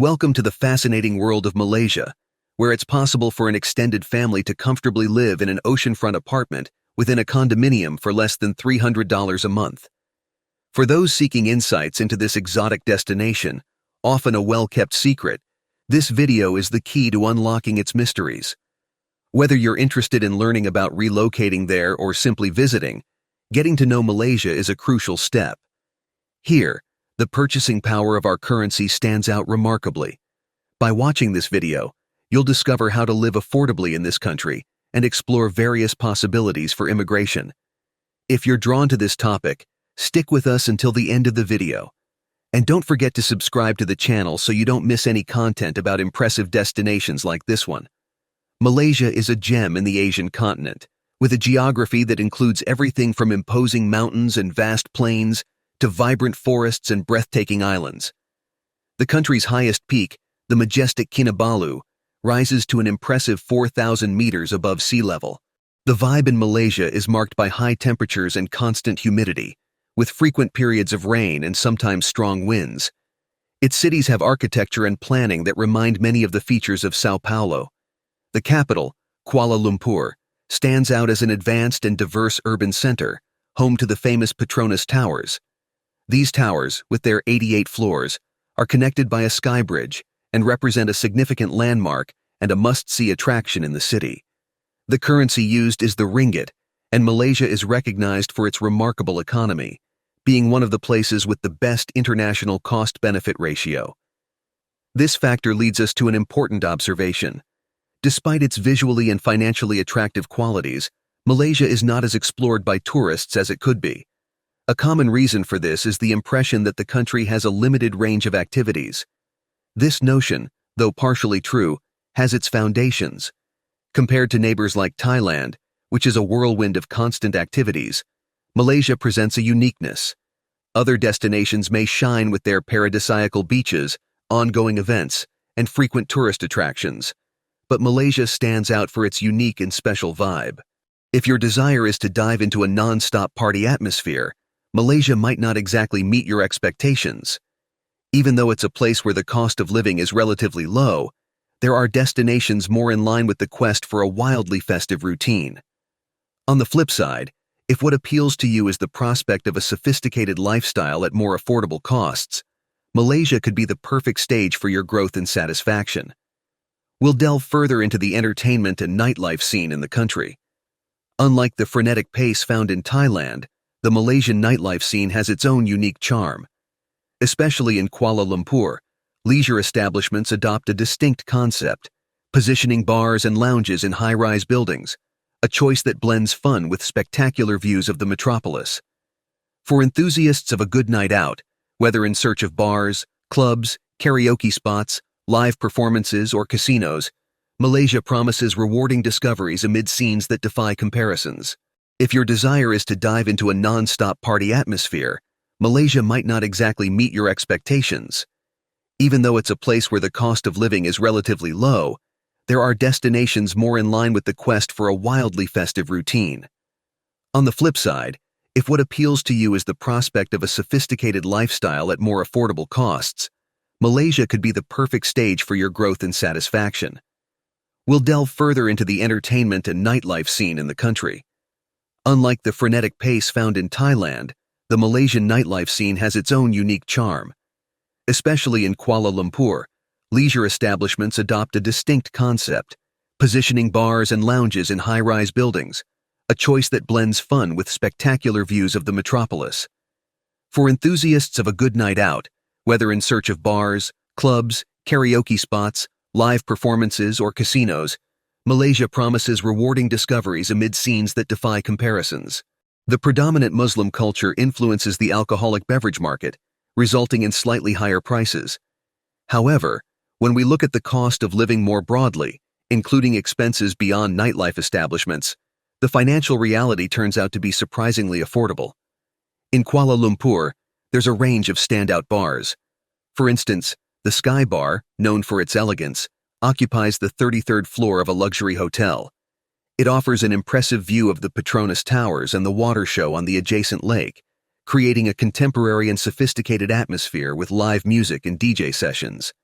Welcome to the fascinating world of Malaysia, where it's possible for an extended family to comfortably live in an oceanfront apartment within a condominium for less than $300 a month. For those seeking insights into this exotic destination, often a well-kept secret, this video is the key to unlocking its mysteries. Whether you're interested in learning about relocating there or simply visiting, getting to know Malaysia is a crucial step. Here, the purchasing power of our currency stands out remarkably. By watching this video, you'll discover how to live affordably in this country and explore various possibilities for immigration. If you're drawn to this topic, stick with us until the end of the video. And don't forget to subscribe to the channel so you don't miss any content about impressive destinations like this one. Malaysia is a gem in the Asian continent, with a geography that includes everything from imposing mountains and vast plains to vibrant forests and breathtaking islands. The country's highest peak, the majestic Kinabalu, rises to an impressive 4,000 meters above sea level. The vibe in Malaysia is marked by high temperatures and constant humidity, with frequent periods of rain and sometimes strong winds. Its cities have architecture and planning that remind many of the features of Sao Paulo. The capital, Kuala Lumpur, stands out as an advanced and diverse urban center, home to the famous Petronas Towers. These towers, with their 88 floors, are connected by a sky bridge and represent a significant landmark and a must-see attraction in the city. The currency used is the ringgit, and Malaysia is recognized for its remarkable economy, being one of the places with the best international cost-benefit ratio. This factor leads us to an important observation. Despite its visually and financially attractive qualities, Malaysia is not as explored by tourists as it could be. A common reason for this is the impression that the country has a limited range of activities. This notion, though partially true, has its foundations. Compared to neighbors like Thailand, which is a whirlwind of constant activities, Malaysia presents a uniqueness. Other destinations may shine with their paradisiacal beaches, ongoing events, and frequent tourist attractions, but Malaysia stands out for its unique and special vibe. If your desire is to dive into a non-stop party atmosphere, Malaysia might not exactly meet your expectations. Even though it's a place where the cost of living is relatively low, there are destinations more in line with the quest for a wildly festive routine. On the flip side, if what appeals to you is the prospect of a sophisticated lifestyle at more affordable costs, Malaysia could be the perfect stage for your growth and satisfaction. We'll delve further into the entertainment and nightlife scene in the country. Unlike the frenetic pace found in Thailand, the Malaysian nightlife scene has its own unique charm. Especially in Kuala Lumpur, leisure establishments adopt a distinct concept, positioning bars and lounges in high-rise buildings, a choice that blends fun with spectacular views of the metropolis. For enthusiasts of a good night out, whether in search of bars, clubs, karaoke spots, live performances, or casinos, Malaysia promises rewarding discoveries amid scenes that defy comparisons. If your desire is to dive into a non-stop party atmosphere, Malaysia might not exactly meet your expectations. Even though it's a place where the cost of living is relatively low, there are destinations more in line with the quest for a wildly festive routine. On the flip side, if what appeals to you is the prospect of a sophisticated lifestyle at more affordable costs, Malaysia could be the perfect stage for your growth and satisfaction. We'll delve further into the entertainment and nightlife scene in the country. Unlike the frenetic pace found in Thailand, the Malaysian nightlife scene has its own unique charm. Especially in Kuala Lumpur, leisure establishments adopt a distinct concept, positioning bars and lounges in high-rise buildings, a choice that blends fun with spectacular views of the metropolis. For enthusiasts of a good night out, whether in search of bars, clubs, karaoke spots, live performances, or casinos, Malaysia promises rewarding discoveries amid scenes that defy comparisons. The predominant Muslim culture influences the alcoholic beverage market, resulting in slightly higher prices. However, when we look at the cost of living more broadly, including expenses beyond nightlife establishments, the financial reality turns out to be surprisingly affordable. In Kuala Lumpur, there's a range of standout bars. For instance, the Sky Bar, known for its elegance, occupies the 33rd floor of a luxury hotel. It offers an impressive view of the Petronas Towers and the water show on the adjacent lake, creating a contemporary and sophisticated atmosphere with live music and DJ sessions.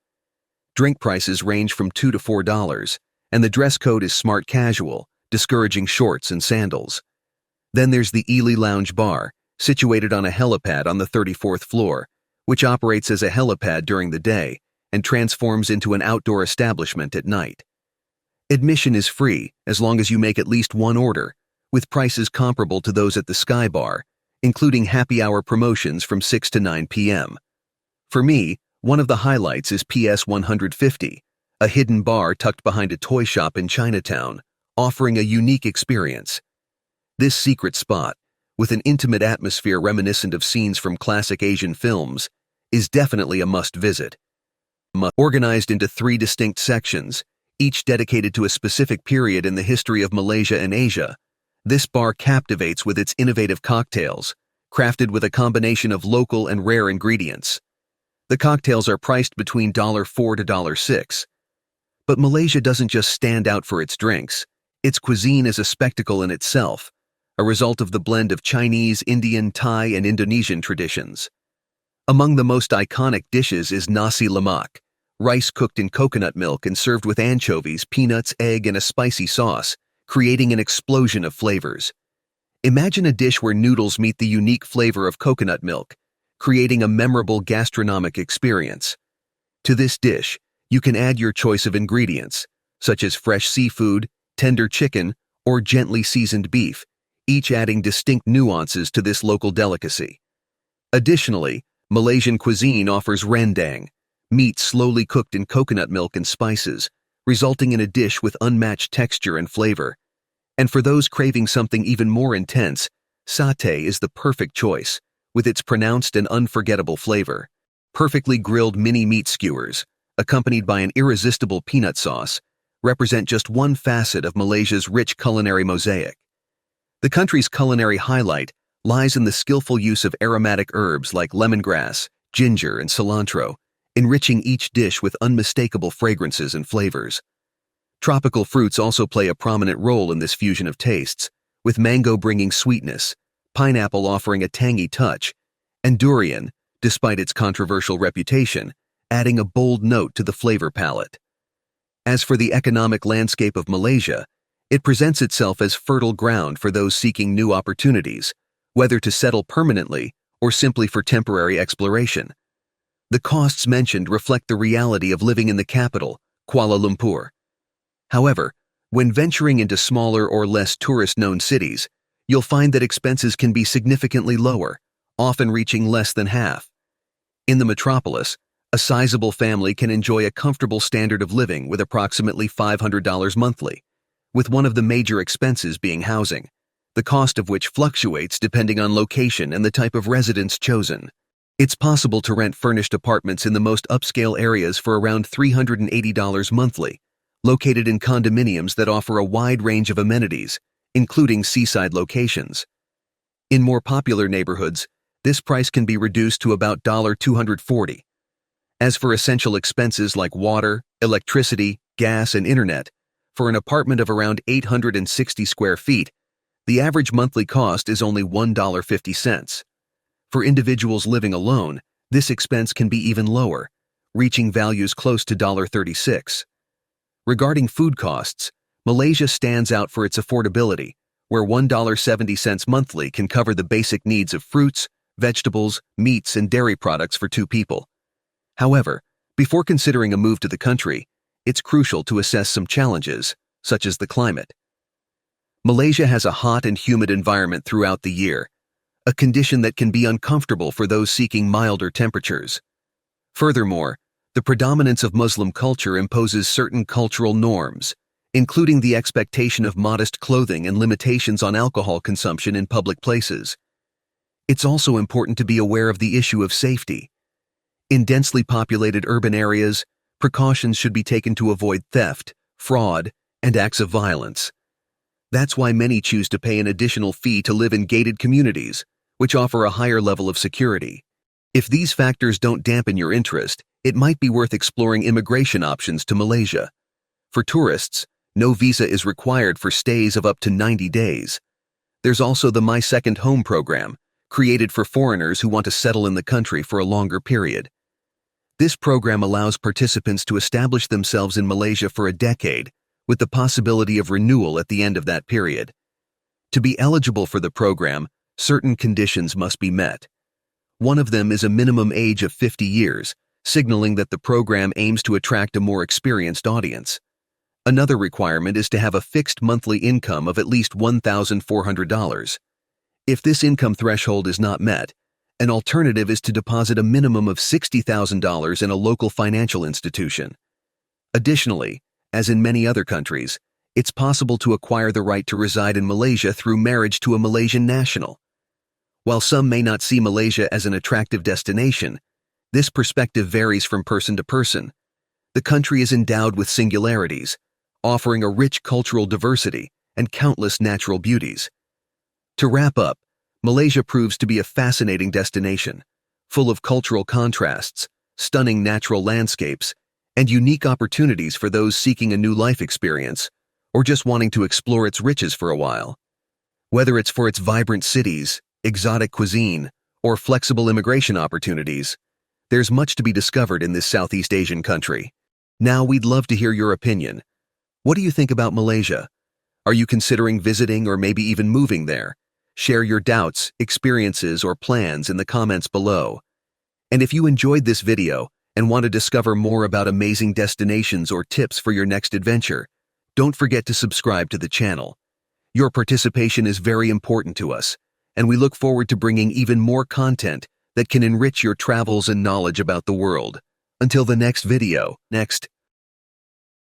Drink prices range from $2 to $4, and the dress code is smart casual, discouraging shorts and sandals. Then there's the Ely Lounge Bar, situated on a helipad on the 34th floor, which operates as a helipad during the day and transforms into an outdoor establishment at night. Admission is free as long as you make at least one order, with prices comparable to those at the Sky Bar, including happy hour promotions from 6 to 9 p.m. For me, one of the highlights is PS 150, a hidden bar tucked behind a toy shop in Chinatown, offering a unique experience. This secret spot, with an intimate atmosphere reminiscent of scenes from classic Asian films, is definitely a must-visit. Organized into 3 distinct sections, each dedicated to a specific period in the history of Malaysia and Asia, this bar captivates with its innovative cocktails, crafted with a combination of local and rare ingredients. The cocktails are priced between $4 to $6. But Malaysia doesn't just stand out for its drinks. Its cuisine is a spectacle in itself, a result of the blend of Chinese, Indian, Thai, and Indonesian traditions. Among the most iconic dishes is nasi lemak, rice cooked in coconut milk and served with anchovies, peanuts, egg, and a spicy sauce, creating an explosion of flavors. Imagine a dish where noodles meet the unique flavor of coconut milk, creating a memorable gastronomic experience. To this dish, you can add your choice of ingredients, such as fresh seafood, tender chicken, or gently seasoned beef, each adding distinct nuances to this local delicacy. Additionally, Malaysian cuisine offers rendang, meat slowly cooked in coconut milk and spices, resulting in a dish with unmatched texture and flavor. And for those craving something even more intense, satay is the perfect choice, with its pronounced and unforgettable flavor. Perfectly grilled mini meat skewers, accompanied by an irresistible peanut sauce, represent just one facet of Malaysia's rich culinary mosaic. The country's culinary highlight lies in the skillful use of aromatic herbs like lemongrass, ginger, and cilantro, enriching each dish with unmistakable fragrances and flavors. Tropical fruits also play a prominent role in this fusion of tastes, with mango bringing sweetness, pineapple offering a tangy touch, and durian, despite its controversial reputation, adding a bold note to the flavor palette. As for the economic landscape of Malaysia, it presents itself as fertile ground for those seeking new opportunities, whether to settle permanently or simply for temporary exploration. The costs mentioned reflect the reality of living in the capital, Kuala Lumpur. However, when venturing into smaller or less tourist-known cities, you'll find that expenses can be significantly lower, often reaching less than half. In the metropolis, a sizable family can enjoy a comfortable standard of living with approximately $500 monthly, with one of the major expenses being housing, the cost of which fluctuates depending on location and the type of residence chosen. It's possible to rent furnished apartments in the most upscale areas for around $380 monthly, located in condominiums that offer a wide range of amenities, including seaside locations. In more popular neighborhoods, this price can be reduced to about $240. As for essential expenses like water, electricity, gas, and internet, for an apartment of around 860 square feet, the average monthly cost is only $1.50. For individuals living alone, this expense can be even lower, reaching values close to $36. Regarding food costs, Malaysia stands out for its affordability, where $1.70 monthly can cover the basic needs of fruits, vegetables, meats, and dairy products for 2 people. However, before considering a move to the country, it's crucial to assess some challenges, such as the climate. Malaysia has a hot and humid environment throughout the year, a condition that can be uncomfortable for those seeking milder temperatures. Furthermore, the predominance of Muslim culture imposes certain cultural norms, including the expectation of modest clothing and limitations on alcohol consumption in public places. It's also important to be aware of the issue of safety. In densely populated urban areas, precautions should be taken to avoid theft, fraud, and acts of violence. That's why many choose to pay an additional fee to live in gated communities, which offer a higher level of security. If these factors don't dampen your interest, it might be worth exploring immigration options to Malaysia. For tourists, no visa is required for stays of up to 90 days. There's also the My Second Home program, created for foreigners who want to settle in the country for a longer period. This program allows participants to establish themselves in Malaysia for a decade, with the possibility of renewal at the end of that period. To be eligible for the program, certain conditions must be met. One of them is a minimum age of 50 years, signaling that the program aims to attract a more experienced audience. Another requirement is to have a fixed monthly income of at least $1,400. If this income threshold is not met, an alternative is to deposit a minimum of $60,000 in a local financial institution. Additionally, as in many other countries, it's possible to acquire the right to reside in Malaysia through marriage to a Malaysian national. While some may not see Malaysia as an attractive destination, this perspective varies from person to person. The country is endowed with singularities, offering a rich cultural diversity and countless natural beauties. To wrap up, Malaysia proves to be a fascinating destination, full of cultural contrasts, stunning natural landscapes, and unique opportunities for those seeking a new life experience or just wanting to explore its riches for a while. Whether it's for its vibrant cities, exotic cuisine, or flexible immigration opportunities, there's much to be discovered in this Southeast Asian country. Now we'd love to hear your opinion. What do you think about Malaysia? Are you considering visiting or maybe even moving there? Share your doubts, experiences, or plans in the comments below. And if you enjoyed this video and want to discover more about amazing destinations or tips for your next adventure, don't forget to subscribe to the channel. Your participation is very important to us, and we look forward to bringing even more content that can enrich your travels and knowledge about the world. Until the next video,